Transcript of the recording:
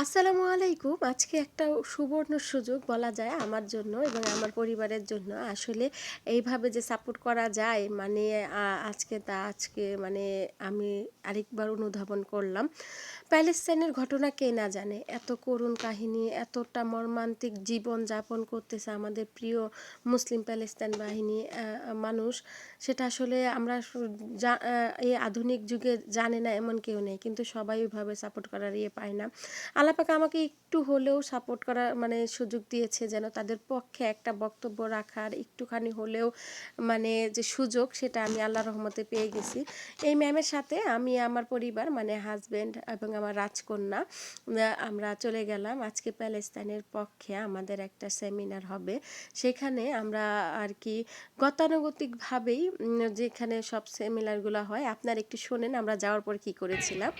আসসালামু আলাইকুম। আজকে একটা সুবর্ণ সুযোগ বলা যায় আমার জন্য এবং আমার পরিবারের জন্য। আসলে এইভাবে যে সাপোর্ট করা যায় মানে আজকে মানে আমি আরেকবার অনুধাবন করলাম। প্যালেস্টাইনের ঘটনা কে না জানে? এত করুণ কাহিনী, এতটা মর্মান্তিক জীবন যাপন করতেছে আমাদের প্রিয় মুসলিম প্যালেস্টাইন বাহিনী মানুষ। সেটা আসলে আমরা এই আধুনিক যুগে জানে না এমন কেউ নেই। কিন্তু সবাই ওইভাবে সাপোর্ট করার পায় না। আল্লাহ পাক আমাকে একটু হলেও সাপোর্ট করার মানে সুযোগ দিয়েছে যেন তাদের পক্ষে একটা বক্তব্য রাখার একটুখানি হলেও মানে যে সুযোগ সেটা আমি আল্লাহর রহমতে পেয়ে গেছি। এই ম্যামের সাথে আমি আমার পরিবার মানে হাজবেন্ড এবং আমার রাজকন্যা আমরা চলে গেলাম আজকে প্যালেস্তাইনের পক্ষে আমাদের একটা সেমিনার হবে। সেখানে আমরা আর কি গতানুগতিকভাবেই যেখানে সব সেমিনারগুলো হয় আপনারা একটু শোনেন আমরা যাওয়ার পর কি করেছিলাম।